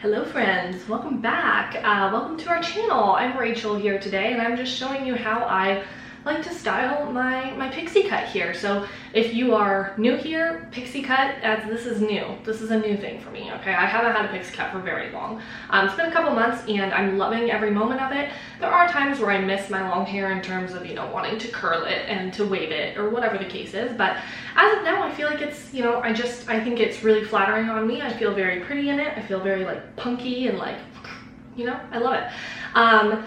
Hello friends, welcome back. Welcome to our channel. I'm Rachel here today and I'm just showing you how I like to style my pixie cut here. So if you are new here, pixie cut, this is new. This is a new thing for me, okay? I haven't had a pixie cut for very long. It's been a couple months and I'm loving every moment of it. There are times where I miss my long hair in terms of, you know, wanting to curl it and to wave it or whatever the case is. But as of now, I feel like it's, you know, I think it's really flattering on me. I feel very pretty in it. I feel very like punky and like, you know, I love it.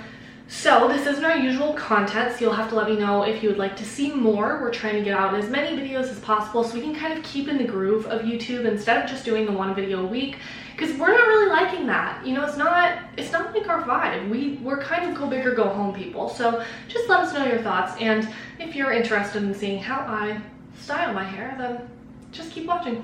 So this isn't our usual content, so you'll have to let me know if you would like to see more. We're trying to get out as many videos as possible so we can kind of keep in the groove of YouTube instead of just doing the one video a week, because we're not really liking that. You know, it's not like our vibe. We're kind of go big or go home people. So just let us know your thoughts, and if you're interested in seeing how I style my hair, then just keep watching.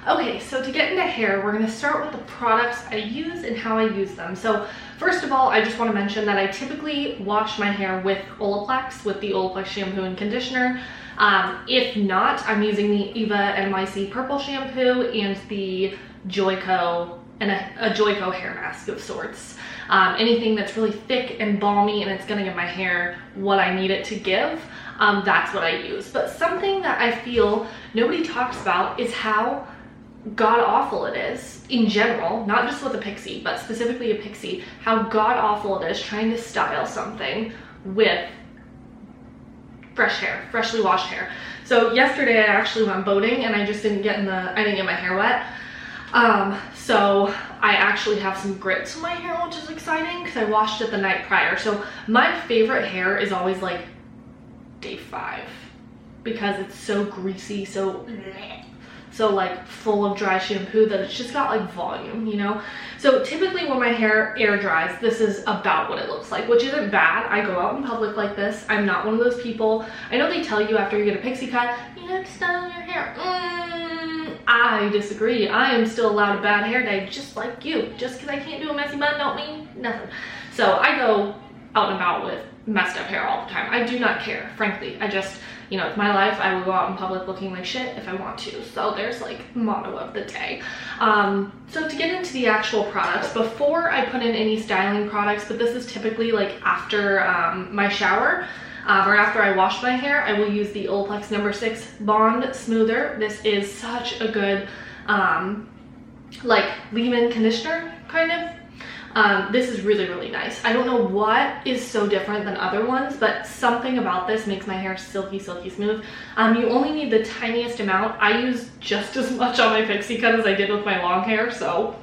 Okay, so to get into hair, we're going to start with the products I use and how I use them. So first of all, I just want to mention that I typically wash my hair with Olaplex, with the Olaplex shampoo and conditioner. If not, I'm using the Eva NYC purple shampoo and the Joico, and a Joico hair mask of sorts. Anything that's really thick and balmy and it's going to give my hair what I need it to give, that's what I use. But something that I feel nobody talks about is how god-awful it is in general, not just with a pixie, but specifically a pixie, how god-awful it is trying to style something with fresh hair, freshly washed hair. So yesterday I actually went boating and I just didn't get my hair wet. So I actually have some grits in my hair, which is exciting because I washed it the night prior. So my favorite hair is always like day 5 because it's so greasy, so like full of dry shampoo that it's just got like volume, you know? So typically when my hair air dries, this is about what it looks like, which isn't bad. I go out in public like this. I'm not one of those people. I know they tell you after you get a pixie cut, you have to style your hair. I disagree. I am still allowed a bad hair day just like you. Just because I can't do a messy bun don't mean nothing. So I go out and about with messed up hair all the time. I do not care, frankly. I just, you know, it's my life. I will go out in public looking like shit if I want to. So there's like motto of the day. So to get into the actual products, before I put in any styling products, but this is typically like after my shower or after I wash my hair, I will use the Olaplex No. 6 Bond Smoother. This is such a good like leave-in conditioner kind of. This is really, really nice. I don't know what is so different than other ones, but something about this makes my hair silky, silky smooth. You only need the tiniest amount. I use just as much on my pixie cut as I did with my long hair, so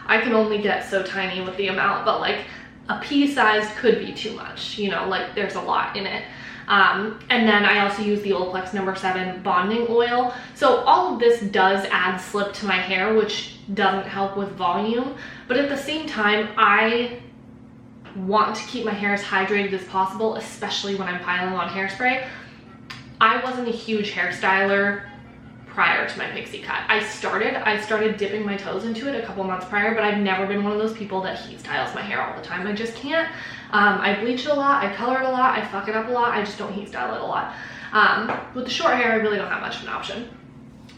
I can only get so tiny with the amount, but like a pea size could be too much, you know, like there's a lot in it. And then I also use the Olaplex No. 7 bonding oil. So all of this does add slip to my hair, which doesn't help with volume, but at the same time I want to keep my hair as hydrated as possible, especially when I'm piling on hairspray. I wasn't a huge hairstyler prior to my pixie cut. I started dipping my toes into it a couple months prior, but I've never been one of those people that heat styles my hair all the time. I just can't. I bleach it a lot, I color it a lot, I fuck it up a lot, I just don't heat style it a lot. With the short hair, I really don't have much of an option.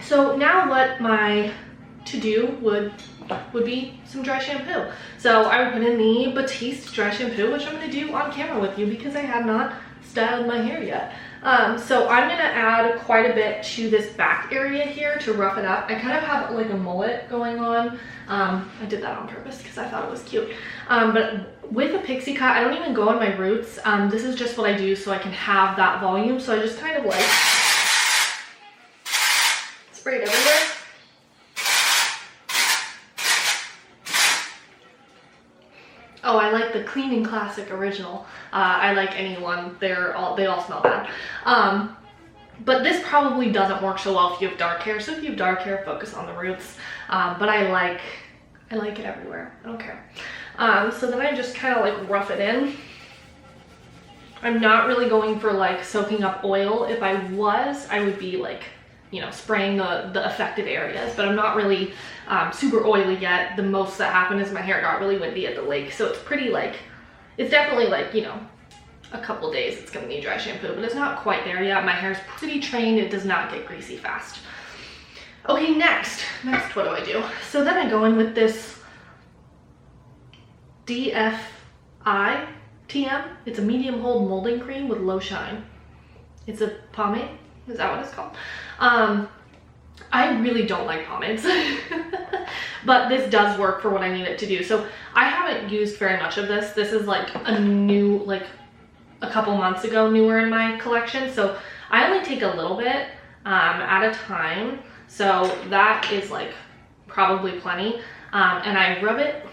So now what my to-do would be some dry shampoo. So I would put in the Batiste dry shampoo, which I'm going to do on camera with you because I have not styled my hair yet. So I'm going to add quite a bit to this back area here to rough it up. I kind of have like a mullet going on. I did that on purpose because I thought it was cute. But with a pixie cut, I don't even go on my roots. This is just what I do so I can have that volume. So I just kind of like spray it everywhere. Oh, I like the Cleaning Classic Original. I like anyone. They all smell bad. But this probably doesn't work so well if you have dark hair. So if you have dark hair, focus on the roots. But I like it everywhere. I don't care. So then I just kind of like rough it in. I'm not really going for like soaking up oil. If I was, I would be like, you know, spraying the affected areas, but I'm not really super oily yet. The most that happened is my hair got really windy at the lake, so it's pretty like, it's definitely like, you know, a couple days it's gonna need dry shampoo, but it's not quite there yet. My hair's pretty trained, it does not get greasy fast. Okay, next what do I do? So then I go in with this DFI TM. It's a medium hold molding cream with low shine. It's a pomade, is that what it's called? I really don't like pomades, but this does work for what I need it to do. So I haven't used very much of this. This is like a new, like a couple months ago, newer in my collection. So I only take a little bit at a time. So that is like probably plenty. And I rub it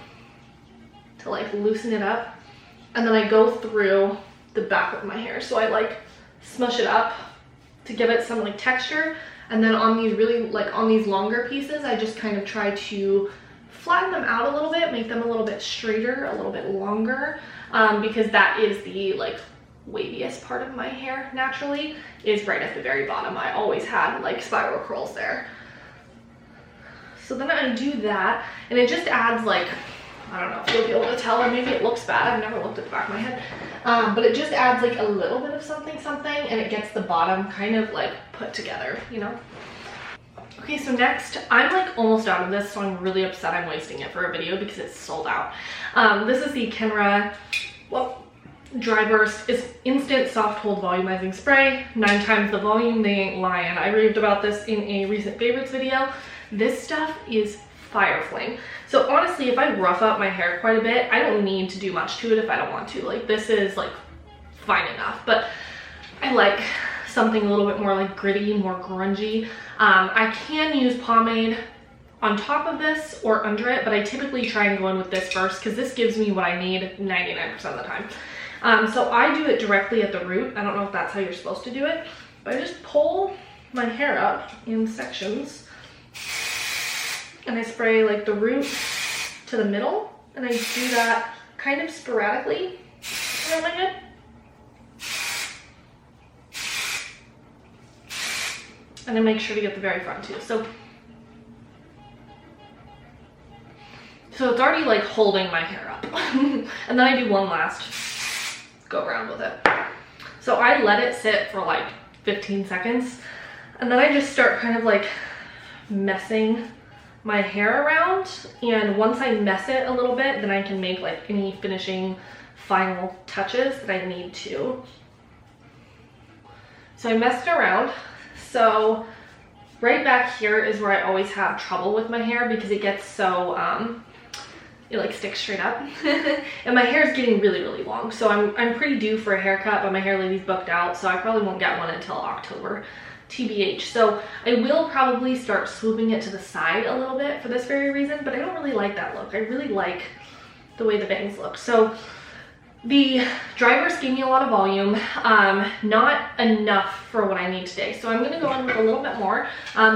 to like loosen it up. And then I go through the back of my hair. So I like smush it up to give it some like texture. And then on these really, like on these longer pieces, I just kind of try to flatten them out a little bit, make them a little bit straighter, a little bit longer, because that is the like waviest part of my hair naturally, is right at the very bottom. I always had like spiral curls there. So then I do that, and it just adds like, I don't know if you'll be able to tell, or maybe it looks bad. I've never looked at the back of my head. But it just adds like a little bit of something, and it gets the bottom kind of like put together, you know? Okay, so next, I'm like almost out of this, so I'm really upset I'm wasting it for a video because it's sold out. This is the Kenra, well, Dry Burst. It's instant soft hold volumizing spray, 9 times the volume, they ain't lying. I raved about this in a recent favorites video. This stuff is fire flame. So honestly, if I rough up my hair quite a bit, I don't need to do much to it if I don't want to. Like, this is like fine enough, but I like something a little bit more like gritty, more grungy. I can use pomade on top of this or under it, but I typically try and go in with this first because this gives me what I need 99% of the time. So I do it directly at the root. I don't know if that's how you're supposed to do it, but I just pull my hair up in sections and I spray like the root to the middle, and I do that kind of sporadically around my head. And then make sure to get the very front too. So it's already like holding my hair up. And then I do one last go around with it. So I let it sit for like 15 seconds. And then I just start kind of like messing my hair around. And once I mess it a little bit, then I can make like any finishing final touches that I need to. So I messed it around. So right back here is where I always have trouble with my hair because it gets so, it like sticks straight up. And my hair is getting really, really long. So I'm pretty due for a haircut, but my hair lady's booked out. So I probably won't get one until October, TBH. So I will probably start swooping it to the side a little bit for this very reason, but I don't really like that look. I really like the way the bangs look. So the Dry Burst gave me a lot of volume, not enough for what I need today. So I'm gonna go in with a little bit more.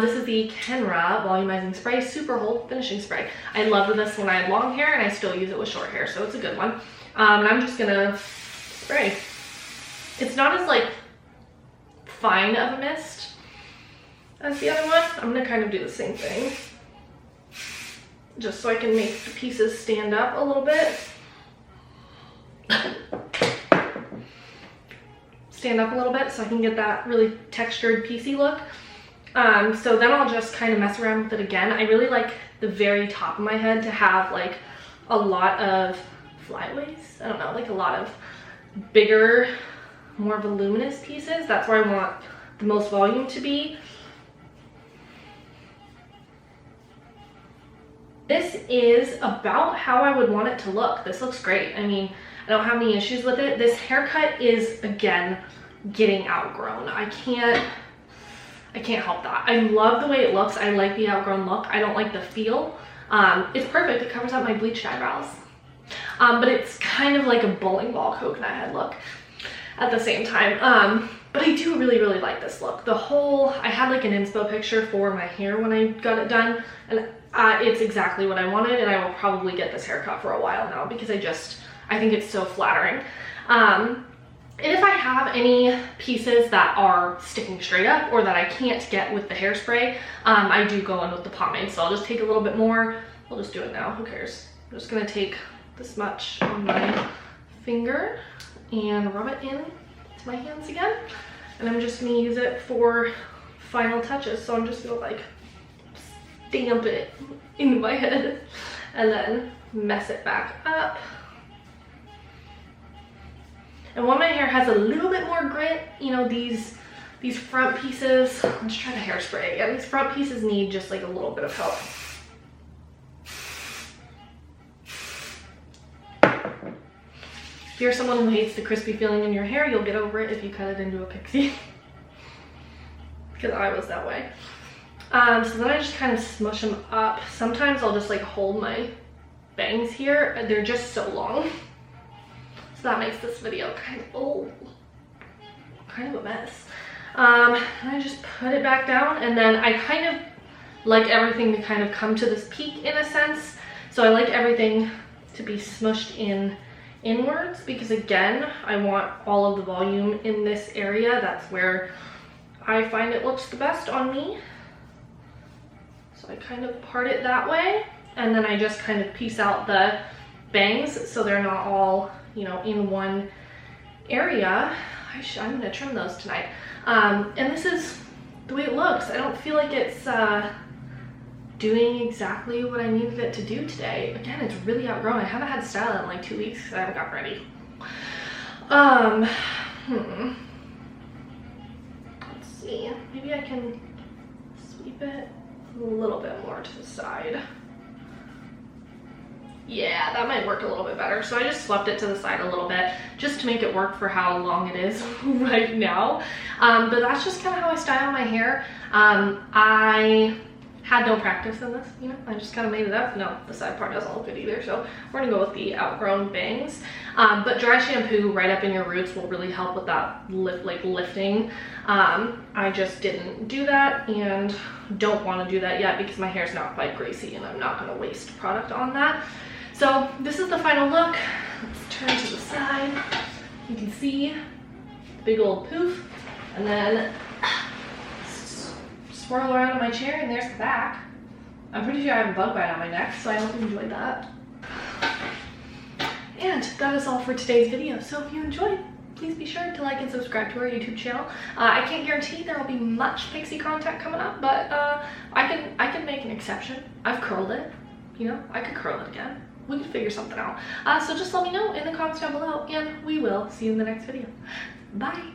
This is the Kenra Volumizing Spray Super Hold Finishing Spray. I loved this when I had long hair, and I still use it with short hair, so it's a good one. And I'm just gonna spray. It's not as like fine of a mist as the other one. I'm gonna kind of do the same thing, just so I can make the pieces stand up a little bit. Stand up a little bit so I can get that really textured piecey look. So then I'll just kind of mess around with it again. I really like the very top of my head to have like a lot of flyaways. I don't know, like a lot of bigger, more voluminous pieces. That's where I want the most volume to be. This is about how I would want it to look. This looks great. I mean, I don't have any issues with it. This haircut is, again, getting outgrown. I can't help that. I love the way it looks. I like the outgrown look. I don't like the feel. It's perfect. It covers up my bleached eyebrows. But it's kind of like a bowling ball coconut head look at the same time. But I do really, really like this look. I had like an inspo picture for my hair when I got it done, and it's exactly what I wanted, and I will probably get this haircut for a while now because I think it's so flattering. And if I have any pieces that are sticking straight up or that I can't get with the hairspray, I do go in with the pomade. So I'll just take a little bit more. I'll just do it now, who cares? I'm just gonna take this much on my finger and rub it in to my hands again. And I'm just gonna use it for final touches. So I'm just gonna like stamp it into my head and then mess it back up. And when my hair has a little bit more grit, you know, these front pieces, let's try the hairspray again. These front pieces need just like a little bit of help. If you're someone who hates the crispy feeling in your hair, you'll get over it if you cut it into a pixie. Because I was that way. So then I just kind of smush them up. Sometimes I'll just like hold my bangs here, and they're just so long. So that makes this video kind of a mess. And I just put it back down, and then I kind of like everything to kind of come to this peak in a sense. So I like everything to be smushed in inwards, because again, I want all of the volume in this area. That's where I find it looks the best on me. So I kind of part it that way, and then I just kind of piece out the bangs so they're not all, you know, in one area. I'm gonna trim those tonight. And this is the way it looks. I don't feel like it's doing exactly what I needed it to do today. Again, it's really outgrown. I haven't had style in like 2 weeks because I haven't got ready. Let's see, maybe I can sweep it a little bit more to the side. Yeah, that might work a little bit better. So I just swept it to the side a little bit just to make it work for how long it is right now. But that's just kind of how I style my hair. I had no practice in this, you know, I just kind of made it up. No, the side part doesn't look good either, so we're gonna go with the outgrown bangs. But dry shampoo right up in your roots will really help with that lifting. I just didn't do that and don't want to do that yet because my hair's not quite greasy and I'm not gonna waste product on that. So this is the final look. Let's turn to the side. You can see the big old poof, and then swirl around in my chair, and there's the back. I'm pretty sure I have a bug bite on my neck, so I hope you enjoyed that. And that is all for today's video. So if you enjoyed, please be sure to like and subscribe to our YouTube channel. I can't guarantee there will be much Pixi content coming up, but I can make an exception. I've curled it, you know, I could curl it again. We could figure something out. So just let me know in the comments down below, and we will see you in the next video. Bye.